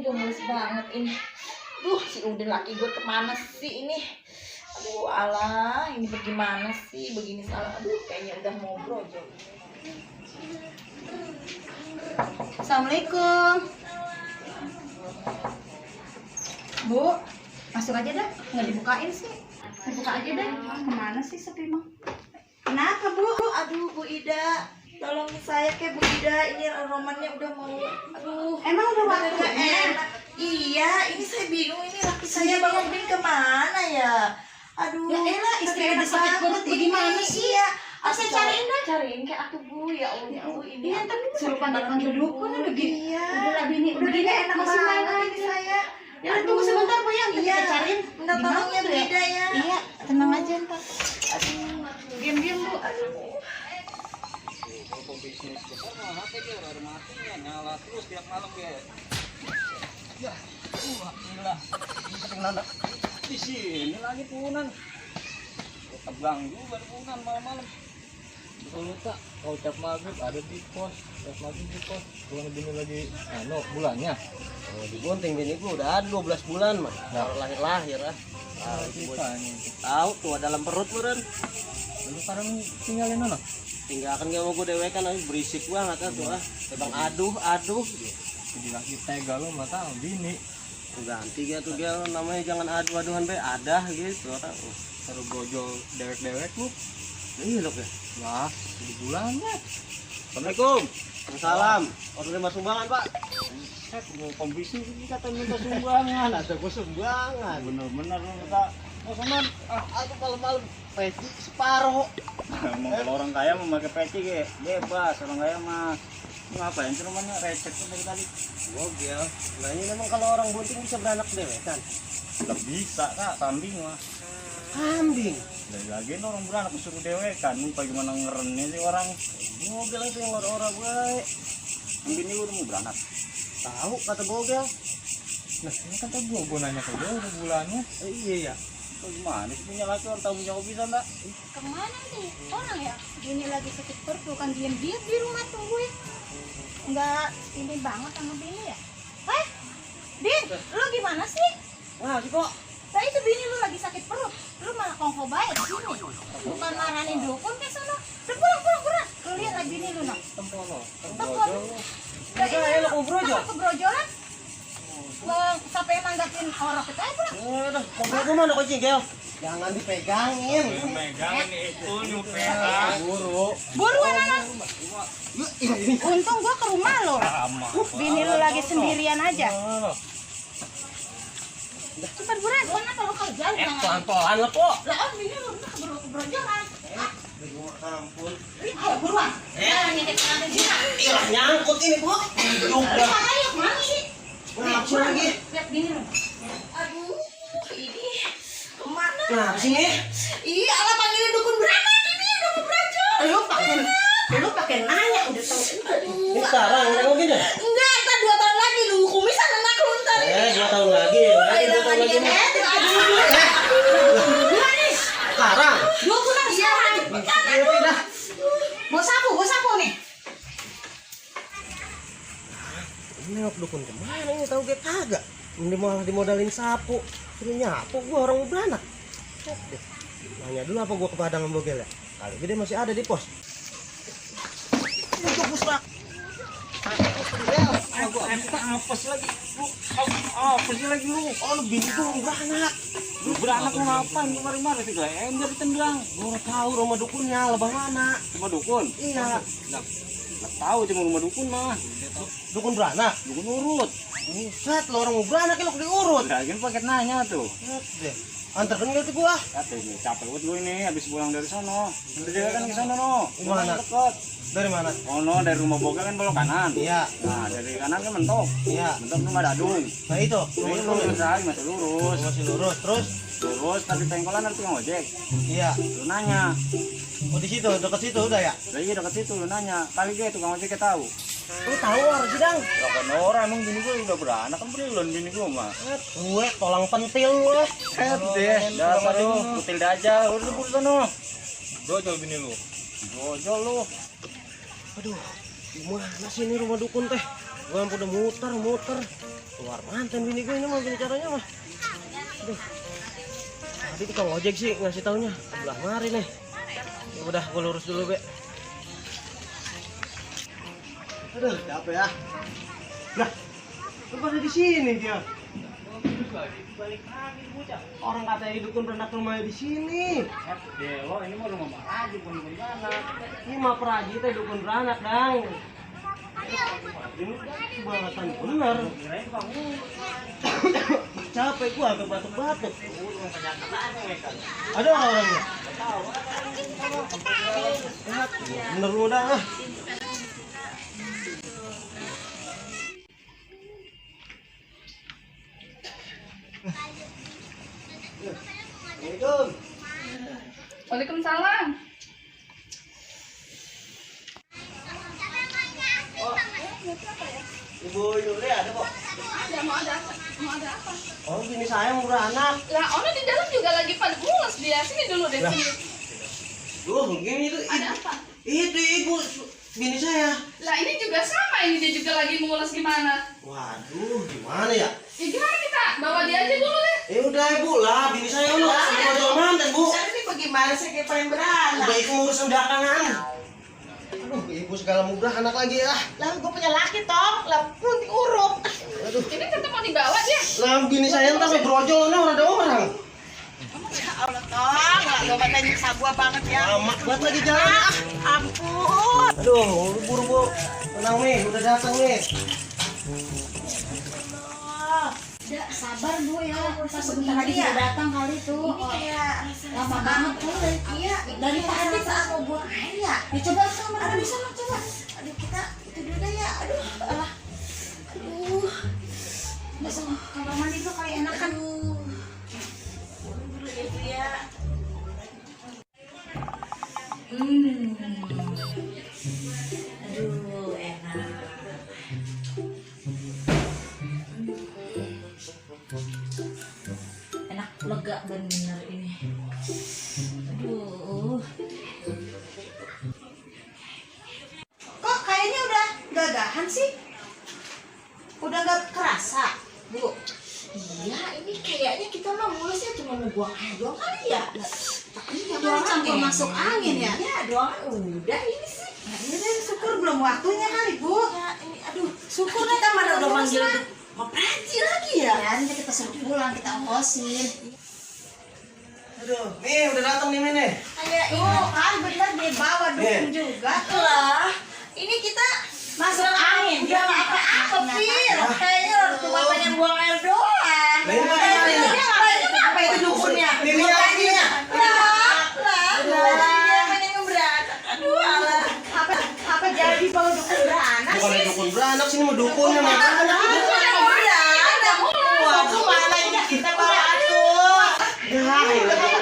udah mulus banget ini. Duh, si Udin laki gue kemana sih ini? Aduh, alah, ini bagaimana sih? Begini salah. Aduh, kayaknya udah mau brojol. Assalamualaikum. Bu, masuk aja dah. Nggak dibukain sih. Buka aja dah. Kemana sih sepi mah? Kenapa Bu? Aduh, Bu Ida, tolongin saya ke Bu Ida. Ini romannya udah mau. Aduh, Emang udah nggak waktunya? enak. Iya, ini saya bingung. Ini laki saya Bang Udin kemana ya? Aduh, Ya elah, istri ada sakit perut bagaimana sih? Iya, Saya cariin dah. Cariin ke aku Bu, ya Allah. Ini Iya, tapi suruh panggil dukun udah gini. Iya. Udah bini, Udah begini gak enak masih main banget lagi. ini saya. Ya tunggu sebentar Bu ya, Iya. kita cariin. Minta Di mana tolongnya tuh Bu Ida ya. Iya, tenang aja ntar. Aduh, Diam-diam Bu. aduh. Kalau bisnis besar mah HP dia udah matinya nyala terus tiap malam ya. Ya, gila. Ini kenapa di sini lagi punan. Tegang juga punan malam-malam. Kalau tak, kalau tiap maghrib ada di pos, tiap maghrib di pos. Bukan bini lagi, bulannya. Oh, dibunting bini gua udah ada 12 bulan mah. Nah, lahir-lahir ah. Tahu tuh dalam perut meren. Lalu sekarang tinggalin mana? Tinggalkan gak mau gue dewekan lagi berisik banget ah tuh ah. Bang aduh. Jadi lagi tega lo mata bini. Ganti gitu gel namanya jangan aduh-aduhan be ada gitu orang. Taruh brojol dewek-dewek lu. Iya loh ya. Lah, di bulannya. Assalamualaikum. Salam. Order terima sumbangan pak. Set mau kompetisi ini kata minta sumbangan, ada gua sumbangan. Bener-bener lu minta. Oh sama, aku malam-malam peci separuh. Kalau orang kaya memakai peci bebas, orang kaya mah ngapain sih rumahnya recet tuh dari tadi. Gogel. Nah ini memang kalau orang bunting bisa beranak dewekan. Nggak bisa kak, kambing mah. Kambing. Dari lagi orang beranak suruh dewekan, lupa gimana ngerennya sih orang. Gogel itu yang orang-orang baik. Bini lu udah mau beranak. Tahu kata gogel. Nah ini kan tadi gua nanya ke dia udah bulannya. Iya ya. Gimana sih punya laki orang tahu jawab bisa enggak? Kemana nih orang ya? Ini lagi sakit perut tuh kan diam-diam di rumah tungguin. Enggak ini banget sama bini ya? Din, lu gimana sih? Wah, sih kok. Nah itu bini lu lagi sakit perut, lu malah kongko baik di sini. Bukan marahin dukun ke sana. Udah pulang. Lu lihat lagi bini lu nak. Tempono, Tempono. Udah enak ngobrol. Kebrojolan. Mau sampai manggapin orang kita pulang. Udah, ngobrol gua mana kucing, Gel? Jangan dipegangin. megangin itu nyupela. Buru anak. Untung gua ke rumah lo. Bini lu lagi sendirian aja. Cepat buruan, mana kalau kerja jangan. Pelan-pelan lah, Po. Lah, bini lu udah kebrojolan. Ampun. Ayo buruan. Nitip nanti sini. Ilah nyangkut ini, Po. Ayo, mana sih? Langsung lagi. Lihat bini lu. Aduh, ini kemana? Nah, sini. Iya, alah panggilin dukun beranak ini, dukun brojol. Lu pakai nanya udah tahu. Ini sekarang nengokin ya? Enggak, ntar 2 tahun lagi lu kumisan anak lu ntar. 2 tahun lagi. Ayo, 2 tahun lagi. Sekarang. Dua bulan sekarang. Dah. Mau sapu nih. Ini dukun kemana ini tahu gue kagak. Ini malah dimodalin sapu. Suruh nyapu gua orang mau beranak. Nanya dulu apa gua ke Padang sama Bogel ya? Kali gede masih ada di pos. Untuk pusat. Apes lagi lu. Oh, lu bini gua mau beranak. Lu beranak lu ngapain? Lu mari-mari sih gak ember ditendang. Gua udah tahu rumah dukunnya lebah mana. Cuma dukun. Iya. Nggak tahu cuma rumah dukun mah. Dukun beranak. Dukun urut. Buset, lo orang mau beranak lu diurut. Lagi paket nanya tuh. Set deh. Antarkan gak tuh gua? Kata ini capek buat gue ini habis pulang dari sono. Nanti dia kan ke sono no. Gimana? Dekat. Dari mana? Oh no, dari rumah Bogel kan belok kanan. Iya. Nah, dari kanan kan mentok. Iya. Mentok rumah Dadung. Nah itu. Ini lurus aja masih lurus. Masih lurus terus. Lurus tadi pengkolan nanti ngojek. Iya. Lu nanya. Oh di situ, dekat situ udah ya? Lah iya dekat situ lu nanya. Kali dia tukang ojeknya tahu. Lu tahu orang sidang? Lah kan orang emang bini gue udah beranak kan belum bini gue mah. Gue tolang pentil lu. Set deh, dasar lu, kutil aja, udah di sono. Brojol bini lu. Brojol lu. Aduh, gimana sih ini rumah dukun teh? Gua udah muter. Keluar mantan bini gue ini mah gini caranya mah. Aduh. Tadi tukang ojek sih ngasih taunya sebelah mari nih. Ya udah, gue lurus dulu, Be. Aduh, capek ya. Lah, lu pada di sini dia. Balik lagi bocah. Orang katanya di dukun beranak rumahnya di sini. Dewa, ini mah rumah Pak Haji, bukan beranak. Ini mah Praji teh dukun beranak, Dang. Ini bahatan bener. Kirain kamu. Capek gua agak batuk-batuk. Udah penyakit aja mereka. Ada orangnya? Bener lu dah. Assalamualaikum. Waalaikumsalam. Ibu Yuli ada kok. Ada, mau ada apa? Mau ada apa? Oh, gini saya murah anak. Lah, Ona di dalam juga lagi pada mules dia. Sini dulu deh, Lah. sini. Duh, gini itu. Ada apa? Itu ibu bini saya. Lah, ini juga sama, ini dia juga lagi mules gimana? Waduh, gimana ya? Ya gimana kita? Bawa dia aja dulu deh. Ya udah ibu lah, bini saya lu mau mantan bu. Saya ini bagaimana sih kayak pengen beranak? Udah itu urusan belakangan. Aduh, ibu segala mudah anak lagi ya. Lah gue punya laki toh, lah pun diuruk. Aduh, Ini tetap mau dibawa dia. lah bini saya ntar ngebrojol nih ada orang. Ya Allah toh, nggak gue matanya nyiksa gua banget ya. Lama banget lagi jalan. Ampun. Aduh, buru bu. Tenang nih, udah datang nih. Ya, sabar Bu ya. Kita sebentar lagi ya. udah datang kali tuh. Ini kayak Lama banget tuh dari Kia. Dari tadi saat mau buang air ya. Dicoba sama. Aduh bisa lo coba. Aduh kita itu dulu deh ya. Aduh, alah. Aduh. Nggak sama kamar mandi tuh kali enakan. Dulu ya Bu ya. Aduh enak. Enak lega bener ini. Aduh. Kok kayaknya udah gagahan sih? Udah gak kerasa, Bu? Iya, ini kayaknya kita mah mulusnya cuma mau buang air doang kali ya. Iya, Doang campur masuk angin ya? Iya, doang udah ini sih. Nah, ini deh syukur belum waktunya kali Bu. Ya, ini aduh, Syukur kita mana udah mulus manggil lah. mau Praji lagi ya? Ya, nanti kita suruh pulang, kita ongkosin. Aduh, nih udah datang nih nih. Kayak Tuh kan bener dia bawa dukun Nih. juga. lah. Ini kita Masuk angin. Udah nggak apa-apa, Pir. Kayaknya cuma pengen buang air doang. Lah, ini bagaimana ini? Ini apa itu dukunnya? Ini lihat lagi ya. Dia pengen ngeberanak. Aduh, alah. Apa jadi bawa dukun beranak Bukan sih? dukun beranak sini mah dukunnya mah. Wah, kemana ini kita bawa atuh? Ya,